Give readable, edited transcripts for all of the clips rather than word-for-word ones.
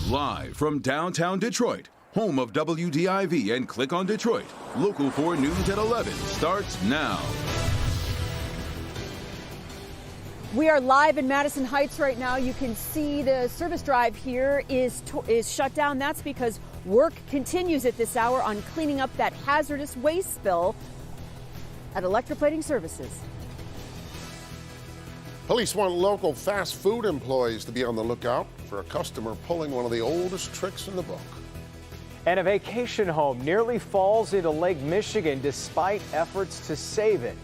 Live from downtown Detroit, home of WDIV and Click on Detroit, Local 4 News at 11 starts now. We are live in Madison Heights right now. You can see the service drive here is shut down. That's because work continues at this hour on cleaning up that hazardous waste spill at Electroplating Services. Police want local fast food employees to be on the lookout for a customer pulling one of the oldest tricks in the book. And a vacation home nearly falls into Lake Michigan despite efforts to save it.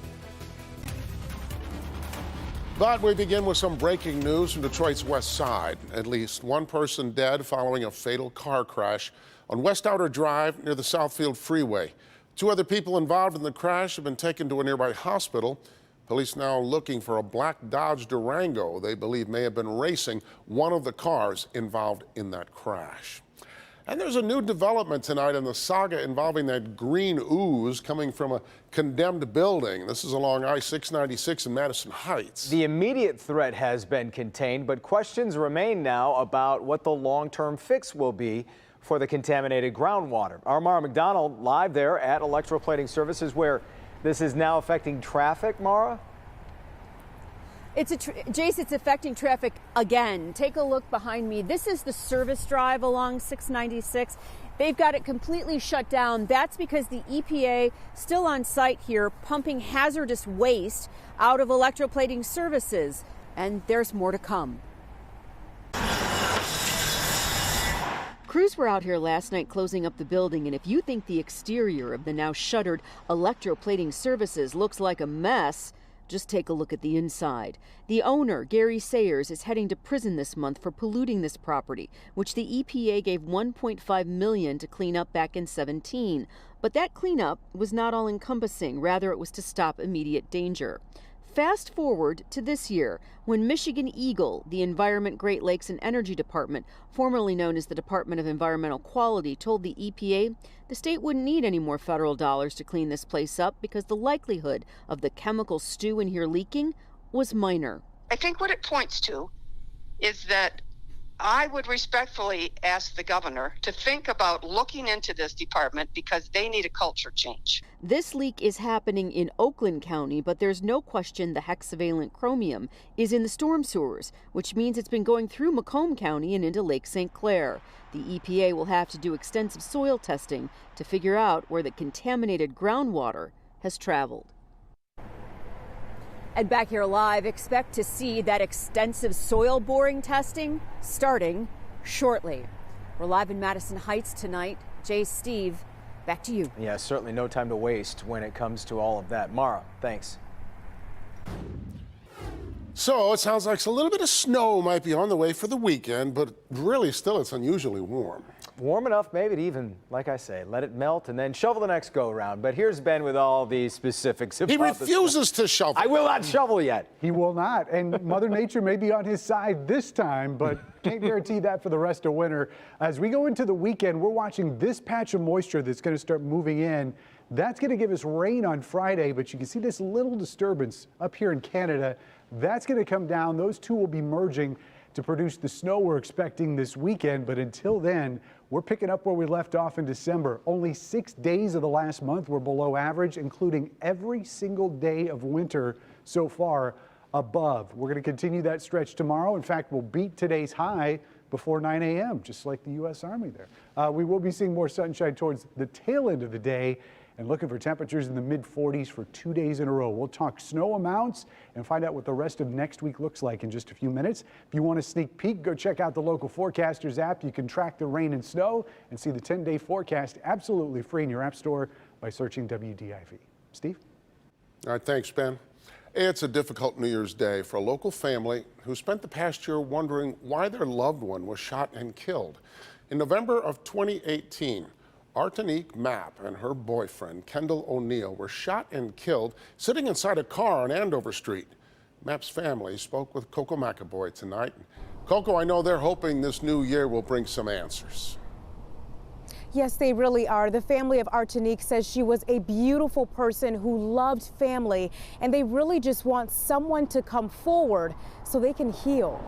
But we begin with some breaking news from Detroit's west side. At least one person dead following a fatal car crash on West Outer Drive near the Southfield Freeway. 2 other people involved in the crash have been taken to a nearby hospital. Police now looking for a black Dodge Durango they believe may have been racing one of the cars involved in that crash. And there's a new development tonight in the saga involving that green ooze coming from a condemned building. This is along I-696 in Madison Heights. The immediate threat has been contained, but questions remain now about what the long-term fix will be for the contaminated groundwater. Our Mara McDonald live there at Electroplating Services, where this is now affecting traffic, Mara? Jace, it's affecting traffic again. Take a look behind me. This is the service drive along 696. They've got it completely shut down. That's because the EPA still on site here pumping hazardous waste out of Electroplating Services. And there's more to come. Crews were out here last night closing up the building, and if you think the exterior of the now shuttered Electroplating Services looks like a mess, just take a look at the inside. The owner, Gary Sayers, is heading to prison this month for polluting this property, which the EPA gave $1.5 million to clean up back in 2017. But that cleanup was not all-encompassing. Rather, it was to stop immediate danger. Fast forward to this year, when Michigan Eagle, the Environment, Great Lakes and Energy Department, formerly known as the Department of Environmental Quality, told the EPA the state wouldn't need any more federal dollars to clean this place up because the likelihood of the chemical stew in here leaking was minor. I think what it points to is that I would respectfully ask the governor to think about looking into this department because they need a culture change. This leak is happening in Oakland County, but there's no question the hexavalent chromium is in the storm sewers, which means it's been going through Macomb County and into Lake St. Clair. The EPA will have to do extensive soil testing to figure out where the contaminated groundwater has traveled. And back here live, expect to see that extensive soil boring testing starting shortly. We're live in Madison Heights tonight. Jay, Steve, back to you. Yeah, certainly no time to waste when it comes to all of that. Mara, thanks. So it sounds like a little bit of snow might be on the way for the weekend, but really still it's unusually warm. Warm enough maybe to even, like I say, let it melt and then shovel the next go around. But here's Ben with all the specifics. He refuses to shovel. I will not shovel yet. He will not. And Mother Nature may be on his side this time, but can't guarantee that for the rest of winter. As we go into the weekend, we're watching this patch of moisture that's going to start moving in. That's going to give us rain on Friday, but you can see this little disturbance up here in Canada. That's going to come down. Those two will be merging to produce the snow we're expecting this weekend. But until then, we're picking up where we left off in December. Only 6 days of the last month were below average, including every single day of winter so far above. We're going to continue that stretch tomorrow. In fact, we'll beat today's high before 9 a.m., just like the U.S. Army there. We will be seeing more sunshine towards the tail end of the day and looking for temperatures in the mid-40s for 2 days in a row. We'll talk snow amounts and find out what the rest of next week looks like in just a few minutes. If you want a sneak peek, go check out the Local Forecasters app. You can track the rain and snow and see the 10-day forecast absolutely free in your app store by searching WDIV. Steve? All right, thanks, Ben. It's a difficult New Year's Day for a local family who spent the past year wondering why their loved one was shot and killed. In November of 2018, Artanique Mapp and her boyfriend, Kendall O'Neill, were shot and killed sitting inside a car on Andover Street. Mapp's family spoke with Coco McAvoy tonight. Coco, I know they're hoping this new year will bring some answers. Yes, they really are. The family of Artanique says she was a beautiful person who loved family, and they really just want someone to come forward so they can heal.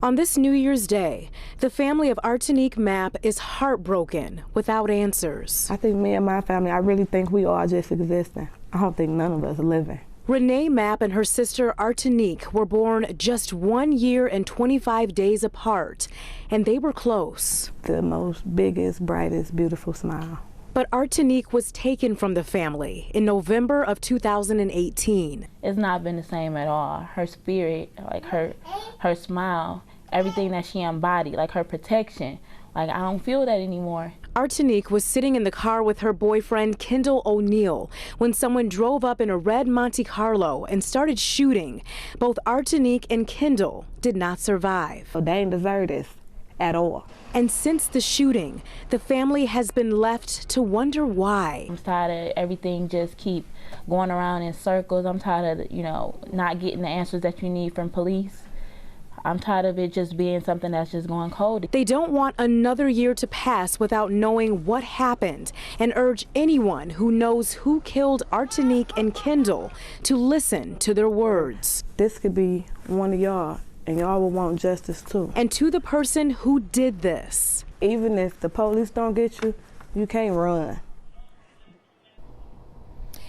On this New Year's Day, the family of Artanique Mapp is heartbroken without answers. I think me and my family, I really think we are just existing. I don't think none of us are living. Renee Mapp and her sister Artanique were born just 1 year and 25 days apart, and they were close. The most biggest, brightest, beautiful smile. But Artanique was taken from the family in November of 2018. It's not been the same at all. Her spirit, like her smile, everything that she embodied, like her protection, like I don't feel that anymore. Artanique was sitting in the car with her boyfriend Kendall O'Neill when someone drove up in a red Monte Carlo and started shooting. Both Artanique and Kendall did not survive. So they ain't deserve this at all. And since the shooting, the family has been left to wonder why. I'm tired of everything just keep going around in circles. I'm tired of, not getting the answers that you need from police. I'm tired of it just being something that's just going cold. They don't want another year to pass without knowing what happened and urge anyone who knows who killed Artanique and Kendall to listen to their words. This could be one of y'all, and y'all will want justice too. And to the person who did this. Even if the police don't get you, you can't run.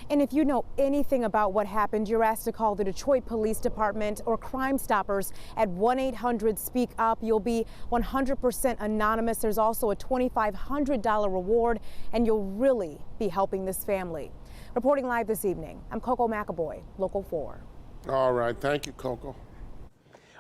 And if you know anything about what happened, you're asked to call the Detroit Police Department or Crime Stoppers at 1-800-SPEAK-UP. You'll be 100% anonymous. There's also a $2,500 reward, and you'll really be helping this family. Reporting live this evening, I'm Coco McAvoy, Local 4. All right, thank you, Coco.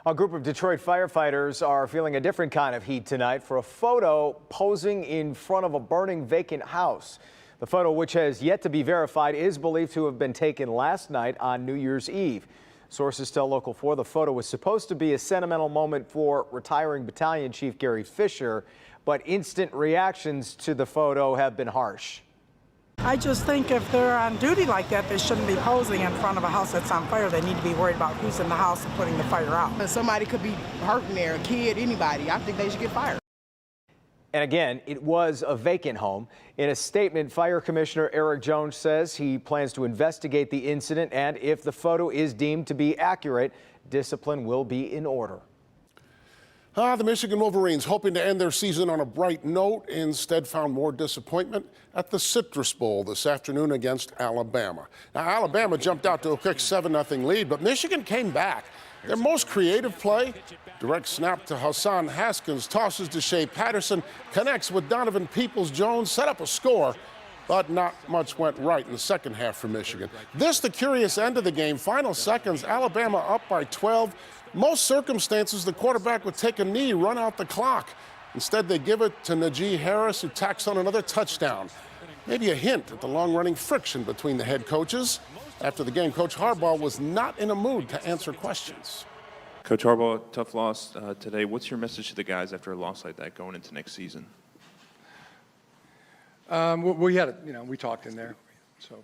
A group of Detroit firefighters are feeling a different kind of heat tonight for a photo posing in front of a burning vacant house. The photo, which has yet to be verified, is believed to have been taken last night on New Year's Eve. Sources tell Local 4 the photo was supposed to be a sentimental moment for retiring Battalion Chief Gary Fisher, but instant reactions to the photo have been harsh. I just think if they're on duty like that, they shouldn't be posing in front of a house that's on fire. They need to be worried about who's in the house and putting the fire out. Somebody could be hurting there, a kid, anybody. I think they should get fired. And again, it was a vacant home. In a statement, Fire Commissioner Eric Jones says he plans to investigate the incident, and if the photo is deemed to be accurate, discipline will be in order. The Michigan Wolverines, hoping to end their season on a bright note, instead found more disappointment at the Citrus Bowl this afternoon against Alabama. Now, Alabama jumped out to a quick 7-0 lead, but Michigan came back. Their most creative play, direct snap to Hassan Haskins, tosses to Shea Patterson, connects with Donovan Peoples-Jones, set up a score, but not much went right in the second half for Michigan. This the curious end of the game. Final seconds, Alabama up by 12. Most circumstances, the quarterback would take a knee, run out the clock. Instead, they give it to Najee Harris, who tacks on another touchdown. Maybe a hint at the long-running friction between the head coaches. After the game, Coach Harbaugh was not in a mood to answer questions. Coach Harbaugh, tough loss today. What's your message to the guys after a loss like that going into next season? We had it, we talked in there. So.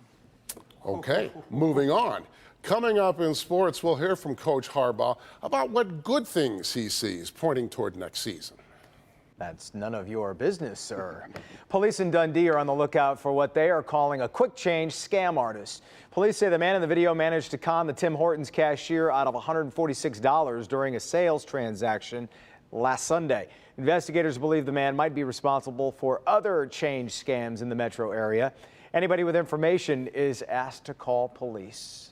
Okay, moving on. Coming up in sports, we'll hear from Coach Harbaugh about what good things he sees pointing toward next season. That's none of your business, sir. Police in Dundee are on the lookout for what they are calling a quick change scam artist. Police say the man in the video managed to con the Tim Hortons cashier out of $146 during a sales transaction last Sunday. Investigators believe the man might be responsible for other change scams in the metro area. Anybody with information is asked to call police.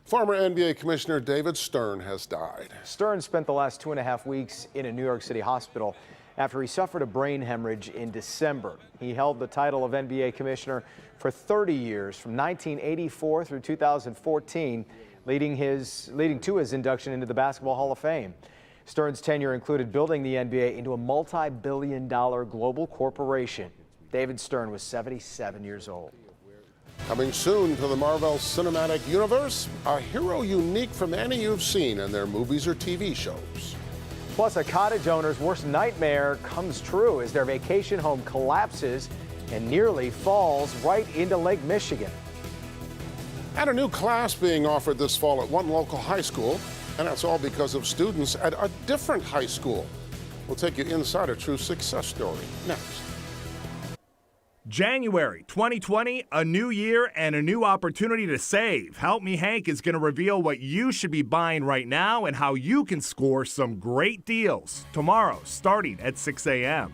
Former NBA Commissioner David Stern has died. Stern spent the last 2.5 weeks in a New York City hospital after he suffered a brain hemorrhage in December. He held the title of NBA Commissioner for 30 years, from 1984 through 2014, leading to his induction into the Basketball Hall of Fame. Stern's tenure included building the NBA into a multi-billion-dollar global corporation. David Stern was 77 years old. Coming soon to the Marvel Cinematic Universe, a hero unique from any you've seen in their movies or TV shows. Plus, a cottage owner's worst nightmare comes true as their vacation home collapses and nearly falls right into Lake Michigan. And a new class being offered this fall at one local high school, and that's all because of students at a different high school. We'll take you inside a true success story next. January 2020, a new year and a new opportunity to save. Help Me Hank is going to reveal what you should be buying right now and how you can score some great deals tomorrow starting at 6 a.m.